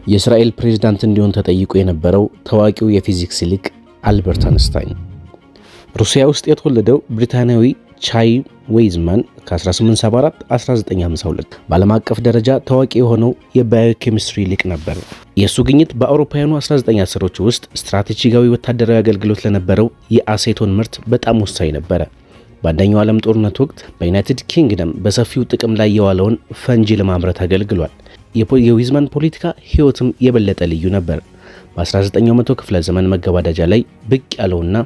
የእስራኤል ፕሬዝዳንት እንዲሆን ተጠይቆ የነበረው ታዋቂው የፊዚክስ ሊቅ አልበርት አንስታይን ሩሲያ ውስጥ የተወለደው ብሪታንያዊ ቻይም ዌይዝማን ከ1874 1952 በዓለም አቀፍ ደረጃ ታዋቂ የሆነው የባዮኬሚስትሪ ሊቅ ነበር። የእሱ ግኝት በአውሮፓውያኑ 1910ዎቹ ውስጥ ስትራቴጂካዊ ወታደራዊ አገልግሎት ለነበረው የአሴቶን ምርት በጣም ወሳኝ ነበረ። በአንደኛው ዓለም ጦርነት ወቅት በዩናይትድ ኪንግደም በሰፊው ጥቅም ላይ የዋለውን ፈንጂ ለማምረት አገልግሏል። የዌይዝማን ፖለቲካ ሕይወትም የበለጠ ልዩ ነበር። በ19ኛው መቶ ክፍለ ዘመን መገባደጃ ላይ ብቅ ያለውና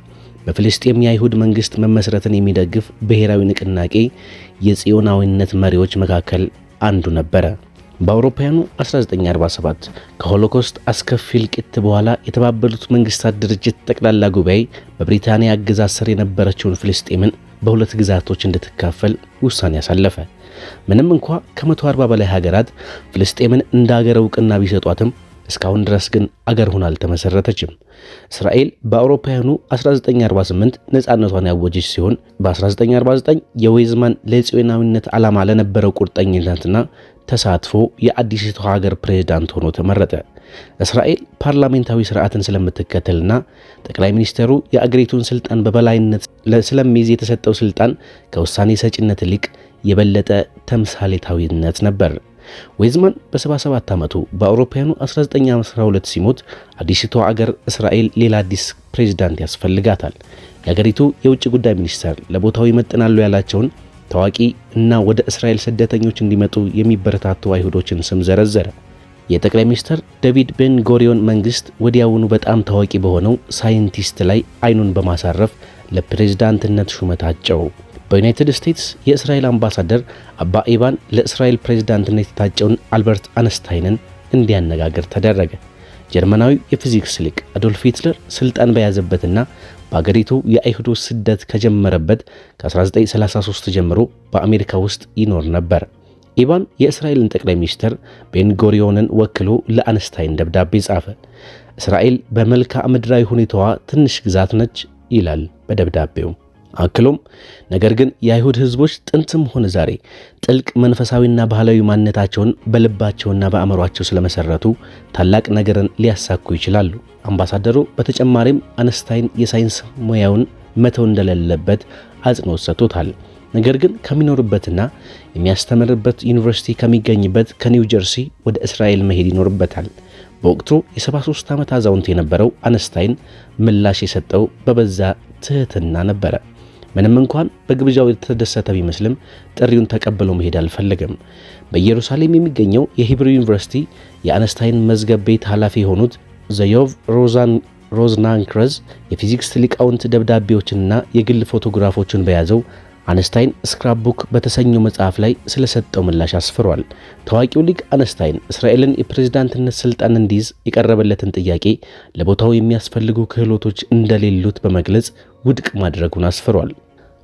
በፍልስጤም የአይሁድ መንግስት መመስረትን የሚደግፍ ብሔራዊ ንቅናቄ የጽዮናዊነት መሪዎች መካከል አንዱ ነበረ። በአውሮፓውያኑ 1947 ከሆሎኮስት አስከፊ እልቂት በኋላ የተባበሩት መንግስታት ድርጅት ጠቅላላ ጉባኤ በብሪታንያ አገዛዝ ስር የነበረችውን ፍልስጤምን በሁለት ግዛቶች እንድትካፈል ውሳኔ ያሳለፈ። ምንም እንኳ ከ140 በላይ ሀገራት ፍልስጤምን እንደ ሀገር እውቅና ቢሰጧትም እስካሁን ድረስ ግን አገር ሆና አልተመሰረተችም። እስራኤል በአውሮፓውያኑ 1948 ነፃነቷን ያወጀች ሲሆን በ1949 የዌይዝማን ለጽዮናዊነት ዓላማ ለነበረው ቁርጠኝነትና ተሳትፎ የአዲሲቷ ሀገር ፕሬዝዳንት ሆኖ ተመረጠ። እስራኤል ፓርላሜንታዊ ስርዓትን ስለምትከተልና ጠቅላይ ሚኒስትሩ የአገሪቱን ስልጣን በበላይነት ስለሚይዝ የተሰጠው ስልጣን ከውሳኔ ሰጪነት ይልቅ የበለጠ ተምሳሌታዊነት ነበር። ዌይዝማን በ77 ዓመቱ በአውሮፓውያኑ 1912 ሲሞት አዲሲቷ አገር እስራኤል ሌላ አዲስ ፕሬዝዳንት ያስፈልጋታል። የአገሪቱ የውጭ ጉዳይ ሚኒስተር ለቦታው ይመጥናሉ ያላቸውን ታዋቂ እና ወደ እስራኤል ስደተኞች እንዲመጡ የሚበረታቱ አይሁዶችን ስም ዘረዘረ። የጠቅላይ ሚኒስትር ዴቪድ ቤን ጎሪዮን መንግስት ወዲያውኑ በጣም ታዋቂ በሆነው ሳይንቲስት ላይ አይኑን በማሳረፍ ለፕሬዝዳንትነት ሹመታቸው። በዩናይትድ ስቴትስ የእስራኤል አምባሳደር አባ ኢቫን ለእስራኤል ፕሬዝዳንትነት የታጨውን አልበርት አንስታይንን እንዲያነጋግር ተደረገ። ጀርመናዊ የፊዚክስ ሊቅ አዶልፍ ሂትለር ስልጣን በያዘበትና በአገሪቱ የአይሁዶች ስደት ከጀመረበት ከ1933 ጀምሮ በአሜሪካ ውስጥ ይኖር ነበር። ኢቫን የእስራኤልን ጠቅላይ ሚኒስትር ቤን ጎሪዮንን ወክሎ ለአንስታይን ደብዳቤ ጻፈ። እስራኤል በመልክዓ ምድራዊ ሁኔታዋ ትንሽ ግዛት ነች ይላል በደብዳቤው። አክሎም ነገር ግን የአይሁድ ህዝቦች ጥንትም ሆነ ዛሬ ጥልቅ መንፈሳዊና ባህላዊ ማንነታቸውን በልባቸውና በአእምሯቸው ስለመሰረቱ ታላቅ ነገርን ሊያሳኩ ይችላሉ። አምባሳደሩ በተጨማሪም አንስታይን የሳይንስ ሙያውን መተው እንደሌለበት አጽንኦት ሰጥቶታል። ነገር ግን ከሚኖርበትና የሚያስተምርበት ዩኒቨርሲቲ ከሚገኝበት ከኒው ጀርሲ ወደ እስራኤል መሄድ ይኖርበታል። በወቅቱ የ73 ዓመት አዛውንት የነበረው አንስታይን ምላሽ የሰጠው በበዛ ትህትና ነበረ። ምንም እንኳን በግብዣው የተደሰተ ቢመስልም ጥሪውን ተቀብሎ መሄድ አልፈለገም። በኢየሩሳሌም የሚገኘው የሂብሩ ዩኒቨርሲቲ የአንስታይን መዝገብ ቤት ኃላፊ የሆኑት ዘዮቭ ሮዝናንክረዝ የፊዚክስ ሊቃውንት ደብዳቤዎችንና የግል ፎቶግራፎችን በያዘው አንስታይን ስክራፕቡክ በተሰኘው መጽሐፍ ላይ ስለሰጠው ምላሽ አስፍሯል። ታዋቂው ሊቅ አንስታይን እስራኤልን የፕሬዝዳንትነት ስልጣን እንዲይዝ የቀረበለትን ጥያቄ ለቦታው የሚያስፈልጉ ክህሎቶች እንደሌሉት በመግለጽ ውድቅ ማድረጉን አስፍሯል።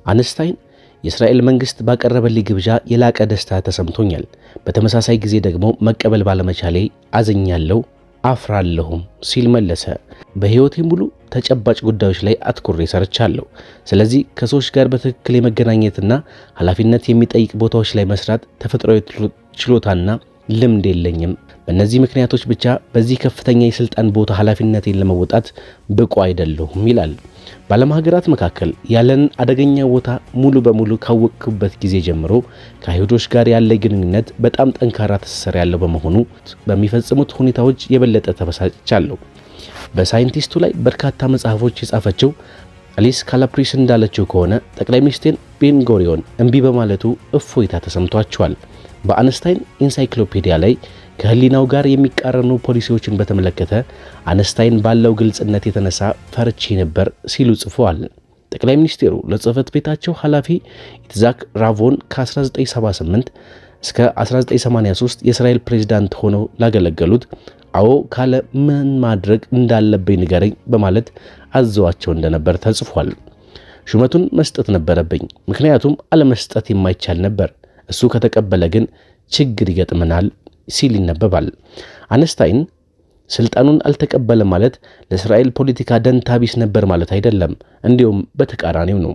አንስታይን የእስራኤል መንግስት ባቀረበልኝ ግብዣ የላቀ ደስታ ተሰምቶኛል፣ በተመሳሳይ ጊዜ ደግሞ መቀበል ባለመቻሌ አዝኛለሁ፣ አፍራለሁም ሲል መለሰ። በህይወቴ ሙሉ ተጨባጭ ጉዳዮች ላይ አትኩሬ ሰርቻለሁ። ስለዚህ ከሰዎች ጋር በትክክል የመገናኘትና ኃላፊነት የሚጠይቅ ቦታዎች ላይ መስራት ተፈጥሯዊ ችሎታና ልምድ የለኝም። በእነዚህ ምክንያቶች ብቻ በዚህ ከፍተኛ የስልጣን ቦታ ኃላፊነቴን ለመወጣት ብቁ አይደለሁም ይላል። በዓለም ሀገራት መካከል ያለን አደገኛ ቦታ ሙሉ በሙሉ ካወቅኩበት ጊዜ ጀምሮ ከአይሁዶች ጋር ያለ ግንኙነት በጣም ጠንካራ ትስስር ያለው በመሆኑ በሚፈጽሙት ሁኔታዎች የበለጠ ተበሳጭቻለሁ። በሳይንቲስቱ ላይ በርካታ መጽሐፎች የጻፈችው አሊስ ካላፕሪስ እንዳለችው ከሆነ ጠቅላይ ሚኒስትር ቤን ጎሪዮን እምቢ በማለቱ እፎይታ ተሰምቷቸዋል። በአንስታይን ኢንሳይክሎፔዲያ ላይ ከህሊናው ጋር የሚቃረኑ ፖሊሲዎችን በተመለከተ አንስታይን ባለው ግልጽነት የተነሳ ፈርቼ ነበር ሲሉ ጽፈዋል። ጠቅላይ ሚኒስትሩ ለጽህፈት ቤታቸው ኃላፊ ኢትዛክ ራቮን ከ1978 እስከ 1983 የእስራኤል ፕሬዝዳንት ሆነው ላገለገሉት አዎ ካለ ምን ማድረግ እንዳለብኝ ንገረኝ በማለት አዘዋቸው እንደነበር ተጽፏል። ሹመቱን መስጠት ነበረብኝ፣ ምክንያቱም አለመስጠት የማይቻል ነበር። እሱ ከተቀበለ ግን ችግር ይገጥመናል ሲል ይነበባል። አንስታይን ስልጣኑን አልተቀበለ ማለት ለእስራኤል ፖለቲካ ደንታ ቢስ ነበር ማለት አይደለም፣ እንዲሁም በተቃራኒው ነው።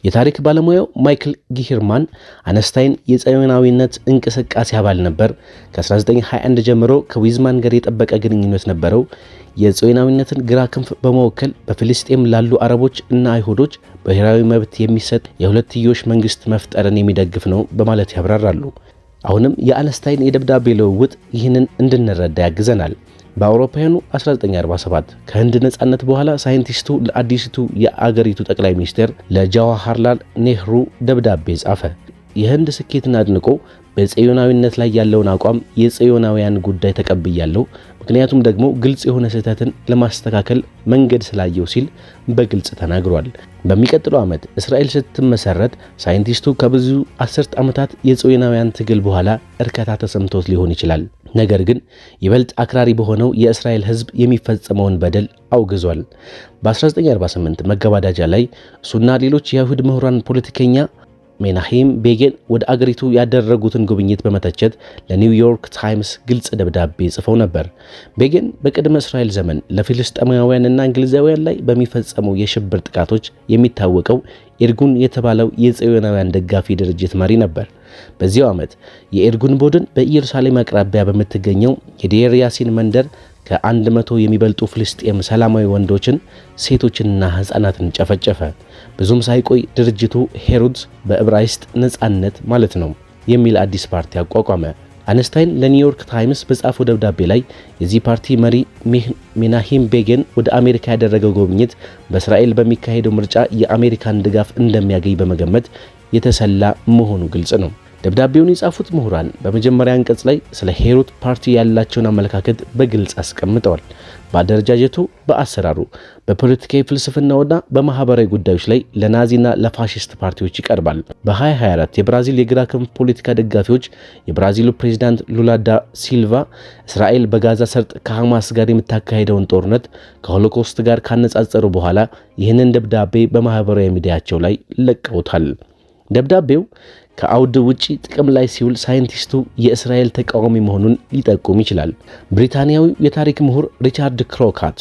የታሪክ ባለሙያው ማይክል ጊሄርማን አነስታይን የጽዮናዊነት እንቅስቃሴ አባል ነበር። ከ1921 ጀምሮ ከዊዝማን ጋር የጠበቀ ግንኙነት ነበረው። የጽዮናዊነትን ግራ ክንፍ በመወከል በፍልስጤም ላሉ አረቦች እና አይሁዶች ብሔራዊ መብት የሚሰጥ የሁለትዮሽ መንግስት መፍጠርን የሚደግፍ ነው በማለት ያብራራሉ። አሁንም የአነስታይን የደብዳቤ ልውውጥ ይህንን እንድንረዳ ያግዘናል። በአውሮፓውያኑ 1947 ከህንድ ነጻነት በኋላ ሳይንቲስቱ ለአዲስቱ የአገሪቱ ጠቅላይ ሚኒስትር ለጃዋሃርላል ኔህሩ ደብዳቤ ጻፈ። የህንድ ስኬትን አድንቆ በጽዮናዊነት ላይ ያለውን አቋም የጽዮናውያን ጉዳይ ተቀብያለሁ፣ ምክንያቱም ደግሞ ግልጽ የሆነ ስህተትን ለማስተካከል መንገድ ስላየው ሲል በግልጽ ተናግሯል። በሚቀጥለው ዓመት እስራኤል ስትመሰረት ሳይንቲስቱ ከብዙ አስርት ዓመታት የጽዮናውያን ትግል በኋላ እርካታ ተሰምቶት ሊሆን ይችላል። ነገር ግን ይበልጥ አክራሪ በሆነው የእስራኤል ህዝብ የሚፈጸመውን በደል አውግዟል። በ1948 መገባዳጃ ላይ እሱና ሌሎች የአይሁድ ምሁራን ፖለቲከኛ ሜናሄም ቤጌን ወደ አገሪቱ ያደረጉትን ጉብኝት በመተቸት ለኒውዮርክ ታይምስ ግልጽ ደብዳቤ ጽፈው ነበር። ቤጌን በቅድመ እስራኤል ዘመን ለፊልስጤማውያንና እንግሊዛውያን ላይ በሚፈጸሙ የሽብር ጥቃቶች የሚታወቀው ኤርጉን የተባለው የጽዮናውያን ደጋፊ ድርጅት መሪ ነበር። በዚያው ዓመት የኤርጉን ቡድን በኢየሩሳሌም አቅራቢያ በምትገኘው የዴር ያሲን መንደር ከ100 የሚበልጡ ፍልስጤም ሰላማዊ ወንዶችን፣ ሴቶችንና ሕፃናትን ጨፈጨፈ። ብዙም ሳይቆይ ድርጅቱ ሄሮድስ በዕብራይስጥ ነጻነት ማለት ነው የሚል አዲስ ፓርቲ አቋቋመ። አነስታይን ለኒውዮርክ ታይምስ በጻፈው ደብዳቤ ላይ የዚህ ፓርቲ መሪ ሜናሄም ቤጌን ወደ አሜሪካ ያደረገው ጉብኝት በእስራኤል በሚካሄደው ምርጫ የአሜሪካን ድጋፍ እንደሚያገኝ በመገመት የተሰላ መሆኑ ግልጽ ነው። ደብዳቤውን የጻፉት ምሁራን በመጀመሪያ አንቀጽ ላይ ስለ ሄሮድ ፓርቲ ያላቸውን አመለካከት በግልጽ አስቀምጠዋል። በአደረጃጀቱ፣ በአሰራሩ፣ በፖለቲካዊ ፍልስፍናውና በማህበራዊ ጉዳዮች ላይ ለናዚና ለፋሺስት ፓርቲዎች ይቀርባል። በ2024 የብራዚል የግራ ክንፍ ፖለቲካ ደጋፊዎች የብራዚሉ ፕሬዚዳንት ሉላ ዳ ሲልቫ እስራኤል በጋዛ ሰርጥ ከሐማስ ጋር የምታካሄደውን ጦርነት ከሆሎኮስት ጋር ካነጻጸሩ በኋላ ይህንን ደብዳቤ በማህበራዊ ሚዲያቸው ላይ ለቀውታል። ደብዳቤው ከአውድ ውጪ ጥቅም ላይ ሲውል ሳይንቲስቱ የእስራኤል ተቃዋሚ መሆኑን ሊጠቁም ይችላል። ብሪታንያዊው የታሪክ ምሁር ሪቻርድ ክሮካት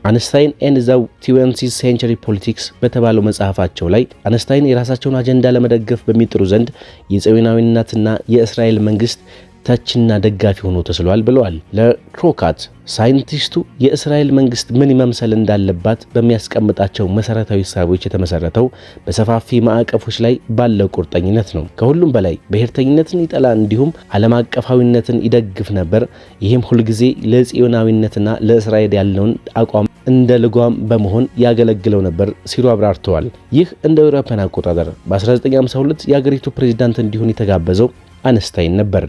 አነስታይን ኤንድ ዘ 20th ሴንቸሪ ፖለቲክስ በተባለው መጽሐፋቸው ላይ አነስታይን የራሳቸውን አጀንዳ ለመደገፍ በሚጥሩ ዘንድ የጽዮናዊነትና የእስራኤል መንግስት ተችና ደጋፊ ሆኖ ተስሏል ብለዋል። ለክሮካት ሳይንቲስቱ የእስራኤል መንግስት ምን መምሰል እንዳለባት በሚያስቀምጣቸው መሰረታዊ ሐሳቦች የተመሰረተው በሰፋፊ ማዕቀፎች ላይ ባለው ቁርጠኝነት ነው። ከሁሉም በላይ ብሔርተኝነትን ይጠላ እንዲሁም ዓለም አቀፋዊነትን ይደግፍ ነበር። ይህም ሁልጊዜ ለጽዮናዊነትና ለእስራኤል ያለውን አቋም እንደ ልጓም በመሆን ያገለግለው ነበር ሲሉ አብራርተዋል። ይህ እንደ አውሮፓውያን አቆጣጠር በ1952 የአገሪቱ ፕሬዝዳንት እንዲሆን የተጋበዘው አነስታይን ነበር።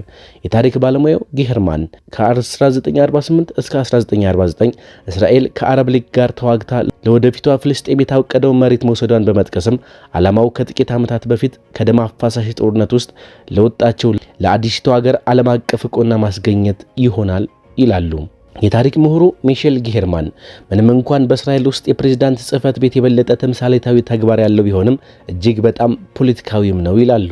የታሪክ ባለሙያው ጊሄርማን ከ1948 እስከ 1949 እስራኤል ከአረብ ሊግ ጋር ተዋግታ ለወደፊቷ ፍልስጤም የታቀደውን መሬት መውሰዷን በመጥቀስም ዓላማው ከጥቂት ዓመታት በፊት ከደም አፋሳሽ ጦርነት ውስጥ ለወጣቸው ለአዲስቷ ሀገር ዓለም አቀፍ ዕውቅና ማስገኘት ይሆናል ይላሉ። የታሪክ ምሁሩ ሚሼል ጊሄርማን ምንም እንኳን በእስራኤል ውስጥ የፕሬዝዳንት ጽህፈት ቤት የበለጠ ተምሳሌታዊ ተግባር ያለው ቢሆንም እጅግ በጣም ፖለቲካዊም ነው ይላሉ።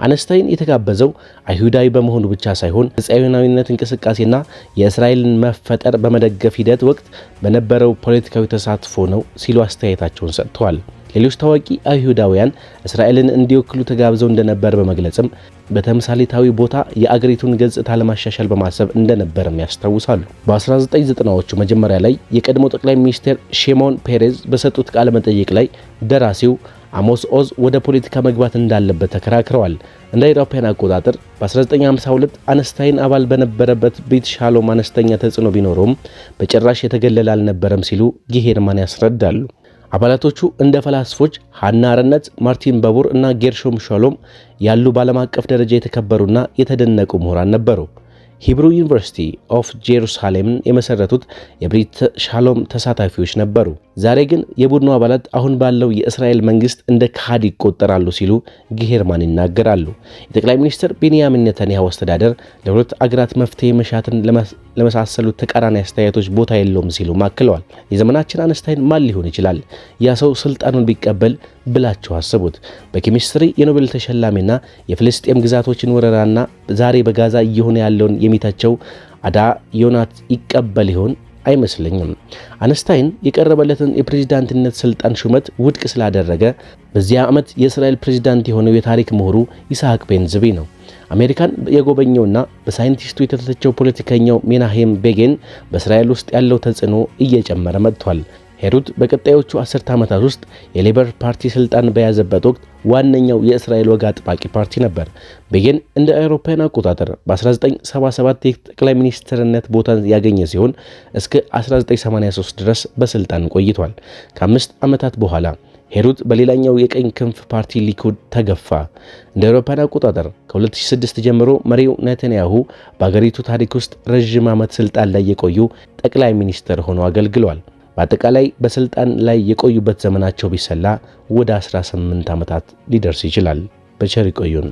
አነስታይን የተጋበዘው አይሁዳዊ በመሆኑ ብቻ ሳይሆን ጽዮናዊነት እንቅስቃሴና የእስራኤልን መፈጠር በመደገፍ ሂደት ወቅት በነበረው ፖለቲካዊ ተሳትፎ ነው ሲሉ አስተያየታቸውን ሰጥተዋል። ሌሎች ታዋቂ አይሁዳውያን እስራኤልን እንዲወክሉ ተጋብዘው እንደነበር በመግለጽም በተምሳሌታዊ ቦታ የአገሪቱን ገጽታ ለማሻሻል በማሰብ እንደነበርም ያስታውሳሉ። በ1990ዎቹ መጀመሪያ ላይ የቀድሞ ጠቅላይ ሚኒስትር ሺሞን ፔሬዝ በሰጡት ቃለ መጠይቅ ላይ ደራሲው አሞስ ኦዝ ወደ ፖለቲካ መግባት እንዳለበት ተከራክረዋል። እንደ አውሮፓውያን አቆጣጠር በ1952 አነስታይን አባል በነበረበት ቤት ሻሎም አነስተኛ ተጽዕኖ ቢኖረውም በጭራሽ የተገለለ አልነበረም ሲሉ ጊሄርማን ያስረዳሉ። አባላቶቹ እንደ ፈላስፎች ሃና አረነት፣ ማርቲን ባቡር እና ጌርሾም ሻሎም ያሉ በዓለም አቀፍ ደረጃ የተከበሩና የተደነቁ ምሁራን ነበሩ። ሂብሩ ዩኒቨርሲቲ ኦፍ ጄሩሳሌምን የመሰረቱት የብሪት ሻሎም ተሳታፊዎች ነበሩ። ዛሬ ግን የቡድኑ አባላት አሁን ባለው የእስራኤል መንግስት እንደ ካድ ይቆጠራሉ ሲሉ ጊሄርማን ይናገራሉ። የጠቅላይ ሚኒስትር ቤንያሚን ኔታንያሁ አስተዳደር ለሁለት አገራት መፍትሄ መሻትን ለመሳሰሉት ተቃራኒ አስተያየቶች ቦታ የለውም ሲሉ አክለዋል። የዘመናችን አነስታይን ማን ሊሆን ይችላል? ያ ሰው ስልጣኑን ቢቀበል ብላችሁ አስቡት። በኬሚስትሪ የኖቤል ተሸላሚና የፍልስጤም ግዛቶችን ወረራና ዛሬ በጋዛ እየሆነ ያለውን የሚተቸው አዳ ዮናት ይቀበል ይሆን? አይመስለኝም። አንስታይን የቀረበለትን የፕሬዝዳንትነት ስልጣን ሹመት ውድቅ ስላደረገ በዚያ ዓመት የእስራኤል ፕሬዝዳንት የሆነው የታሪክ ምሁሩ ይስሐቅ ቤንዝቪ ነው። አሜሪካን የጎበኘውና በሳይንቲስቱ የተተቸው ፖለቲከኛው ሜናሄም ቤጌን በእስራኤል ውስጥ ያለው ተጽዕኖ እየጨመረ መጥቷል። ሄሩት በቀጣዮቹ 10 ዓመታት ውስጥ የሌበር ፓርቲ ስልጣን በያዘበት ወቅት ዋነኛው የእስራኤል ወግ አጥባቂ ፓርቲ ነበር። ቤጊን እንደ አውሮፓውያን አቆጣጠር በ1977 የጠቅላይ ሚኒስትርነት ቦታን ያገኘ ሲሆን እስከ 1983 ድረስ በስልጣን ቆይቷል። ከ5 ዓመታት በኋላ ሄሩት በሌላኛው የቀኝ ክንፍ ፓርቲ ሊኩድ ተገፋ። እንደ አውሮፓውያን አቆጣጠር ከ2006 ጀምሮ መሪው ኔታንያሁ በአገሪቱ ታሪክ ውስጥ ረዥም ዓመት ስልጣን ላይ የቆዩ ጠቅላይ ሚኒስትር ሆነው አገልግለዋል። በአጠቃላይ በስልጣን ላይ የቆዩበት ዘመናቸው ቢሰላ ወደ 18 ዓመታት ሊደርስ ይችላል። በቸር ይቆዩን።